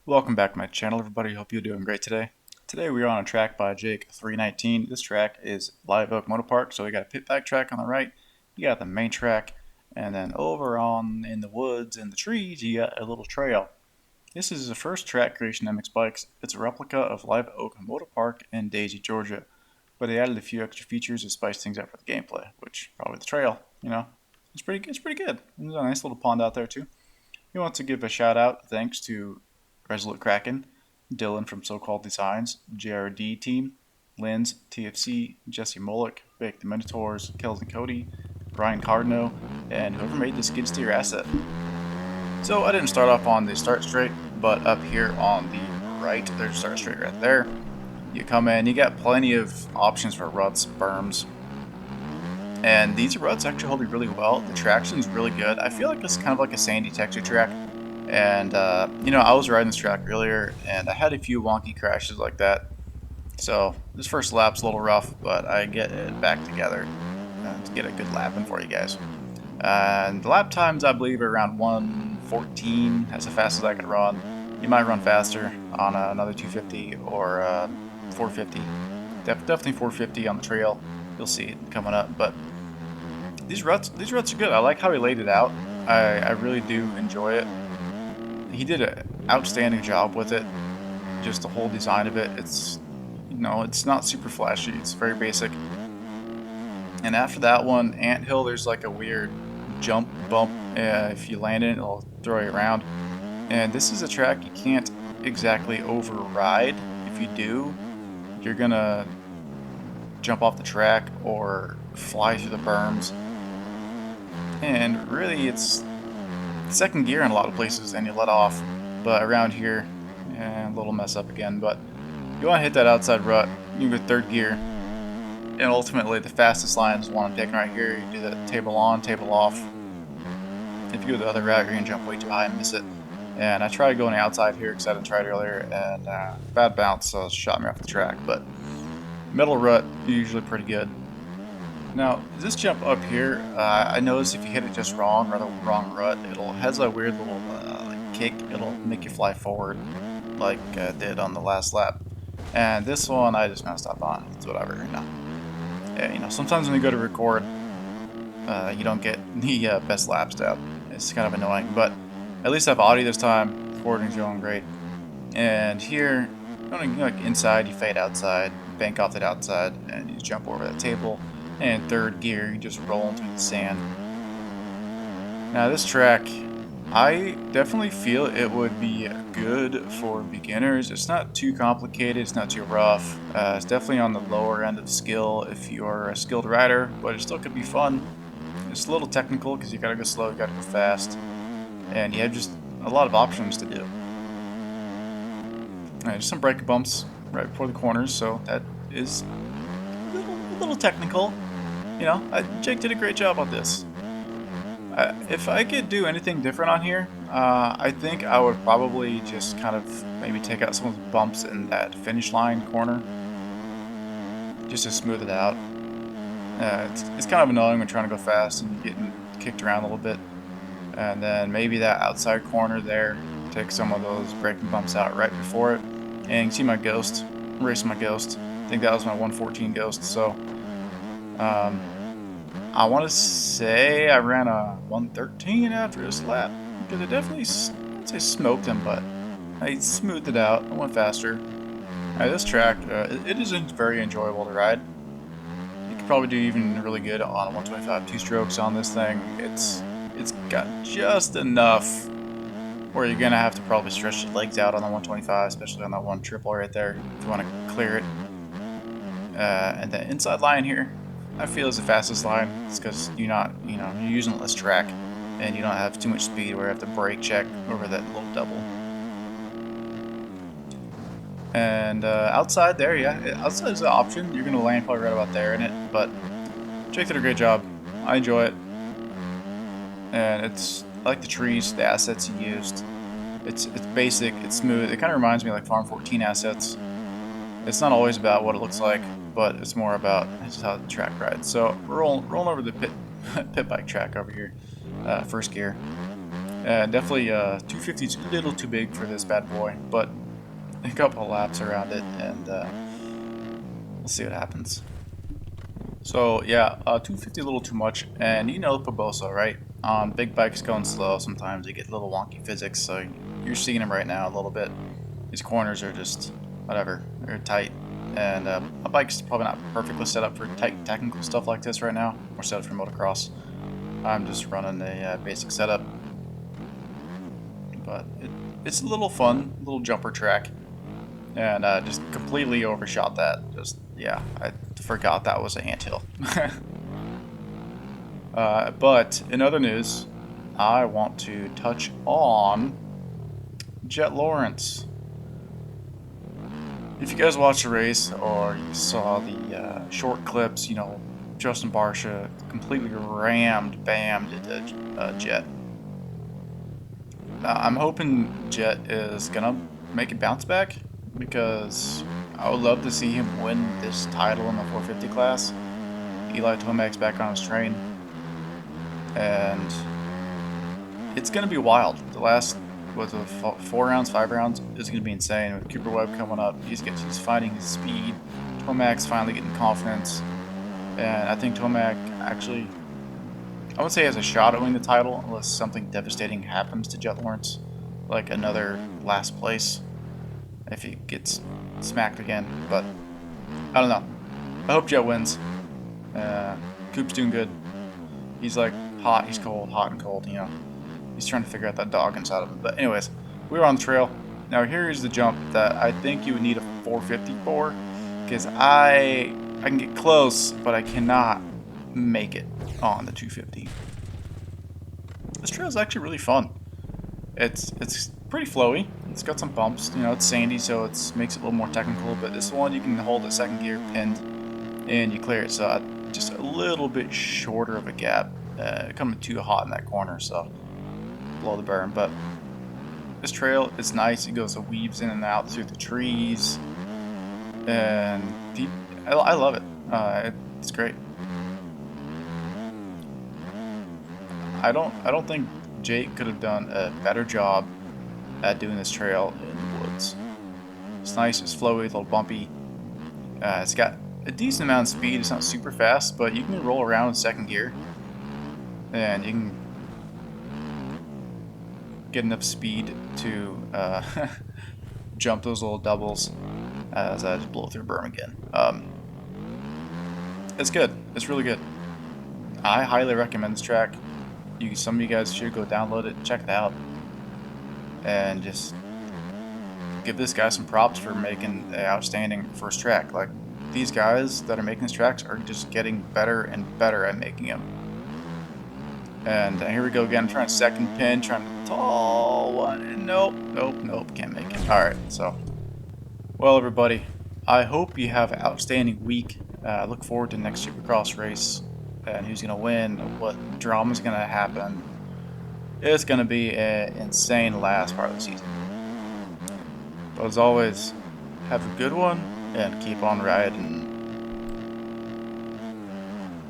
Welcome back to my channel, everybody. Hope you're doing great today. Today we are on a track by Jake 319. This track is live Oak Motorpark, so we got a pit bike track on the right, you got the main track, and then over on in the woods and the trees you got a little trail. This is the first track creation MX Bikes. It's a replica of live Oak Motorpark in Daisy, Georgia, but they added a few extra features to spice things up for the gameplay, which probably the trail, it's pretty good. There's a nice little pond out there too. We want to give a shout out, thanks to Resolute Kraken, Dylan from So-Called Designs, JRD Team, Linz, TFC, Jesse Molick, Bake the Minotaurs, Kelvin Cody, Brian Cardno, and whoever made the skid steer asset. So I didn't start off on the start straight, but up here on the right, there's start straight right there. You come in, you got plenty of options for ruts, berms, and these ruts actually hold you really well. The traction's really good. I feel like it's kind of like a sandy texture track. And, I was riding this track earlier, and I had a few wonky crashes like that. So, this first lap's a little rough, but I get it back together to get a good lap in for you guys. And the lap times, I believe, are around 1:14. That's the fastest I could run. You might run faster on another 250 or 450. Definitely 450 on the trail. You'll see it coming up. But these ruts are good. I like how he laid it out. I really do enjoy it. He did an outstanding job with it. Just the whole design of it. It's not super flashy. It's very basic. And after that one, Anthill, there's like a weird jump bump. If you land in it, it'll throw you around. And this is a track you can't exactly override. If you do, you're gonna jump off the track or fly through the berms. And really, it's second gear in a lot of places and you let off, but around here, a little mess up again. But you want to hit that outside rut, you go third gear, and ultimately the fastest line is the one I'm taking right here. You do the table on, table off. If you go the other route, you're going to jump way too high and miss it. And I tried going outside here because I didn't try it earlier, and bad bounce, so it shot me off the track. But middle rut, usually pretty good. Now, this jump up here, I noticed if you hit it just wrong, or the wrong rut, it has a weird little kick. It'll make you fly forward, like did on the last lap. And this one, I just messed up on. It's whatever, sometimes when you go to record, you don't get the best lap step. It's kind of annoying, but at least I have audio this time. Recording's going great. And here, inside, you fade outside, bank off that outside, and you jump over that table. And third gear, you just rolling through the sand. Now this track, I definitely feel it would be good for beginners. It's not too complicated, it's not too rough. It's definitely on the lower end of skill if you're a skilled rider, but it still could be fun. It's a little technical because you gotta go slow, you gotta go fast, and you have just a lot of options to do. Just some brake bumps right before the corners, so that is a little technical. Jake did a great job on this. If I could do anything different on here, I think I would probably just kind of maybe take out some of the bumps in that finish line corner, just to smooth it out. It's kind of annoying when trying to go fast and getting kicked around a little bit. And then maybe that outside corner there, take some of those braking bumps out right before it. And you can see my ghost, racing my ghost. I think that was my 114 ghost, so I want to say I ran a 113 after this lap, because I definitely, I'd say, smoked him, but I smoothed it out. I went faster. This track, it is very enjoyable to ride. You could probably do even really good on a 125 two-strokes on this thing. It's got just enough where you're gonna have to probably stretch your legs out on the 125, especially on that one triple right there if you want to clear it. And the inside line here, I feel is the fastest line. It's because you're using less track and you don't have too much speed where you have to brake check over that little double. And outside there, outside is an option. You're gonna land probably right about there in it, but Jake did a great job. I enjoy it, and I like the trees, the assets he used. It's basic, it's smooth. It kind of reminds me of like Farm 14 assets. It's not always about what it looks like, but it's more about just how the track rides. So we're rolling over the pit bike track over here, first gear. Definitely 250 is a little too big for this bad boy, but a couple of laps around it, and we'll see what happens. So yeah, 250 a little too much, and you know Paboso, right? On big bikes going slow, sometimes they get a little wonky physics, so you're seeing him right now a little bit. These corners are just, whatever, they're tight, and my bike's probably not perfectly set up for tight technical stuff like this right now. We're set up for motocross. I'm just running a basic setup, but it's a little fun, little jumper track, and just completely overshot that. Just, yeah, I forgot that was an anthill. But in other news, I want to touch on Jet Lawrence. If you guys watched the race or you saw the short clips, you know, Justin Barcia completely bammed into Jet. I'm hoping Jet is gonna make a bounce back, because I would love to see him win this title in the 450 class. Eli Tomac's back on his train, and it's gonna be wild. The last, was it 4 rounds, 5 rounds, is gonna be insane. With Cooper Webb coming up, he's finding his speed. Tomac's finally getting confidence, and I think Tomac actually, I wouldn't say he has a shot at winning the title unless something devastating happens to Jet Lawrence, like another last place, if he gets smacked again. But I don't know. I hope Jet wins. Coop's doing good. He's like hot, he's cold, hot and cold, you know. He's trying to figure out that dog inside of him. But anyways, we were on the trail. Now here's the jump that I think you would need a 450 for, because I can get close, but I cannot make it on the 250. This trail is actually really fun. It's pretty flowy. It's got some bumps. You know, it's sandy, so it makes it a little more technical. But this one, you can hold the second gear pinned, and you clear it. So just a little bit shorter of a gap. Coming too hot in that corner, so below the berm. But this trail is nice. It weaves in and out through the trees, and I love it. It's great. I don't think Jake could have done a better job at doing this trail in the woods. It's nice, it's flowy, a little bumpy. It's got a decent amount of speed. It's not super fast, but you can roll around in second gear, and you can get enough speed to jump those little doubles as I just blow through berm again. It's good. It's really good. I highly recommend this track. Some of you guys should go download it, check it out, and just give this guy some props for making an outstanding first track. Like, these guys that are making these tracks are just getting better and better at making them. And here we go again, trying to second pin, trying to tall one, and nope, can't make it. Alright, so, well everybody, I hope you have an outstanding week. Look forward to next Supercross race, and who's going to win, what drama's going to happen. It's going to be an insane last part of the season. But as always, have a good one, and keep on riding.